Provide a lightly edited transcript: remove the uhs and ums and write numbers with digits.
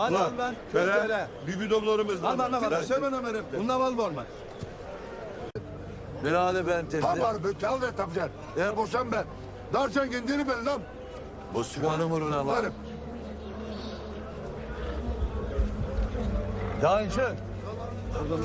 Anam ben. Şöyle. Bir bidonlarımız var. Versene merhaba. Bundan var mı olmaz? Birader ben tezde. Tamam bir çal da tabican. Eğer boşan ben. Darcan kendini ben lan. Bu sıvanın vuruna var. Varım. Daha önce. Pardon,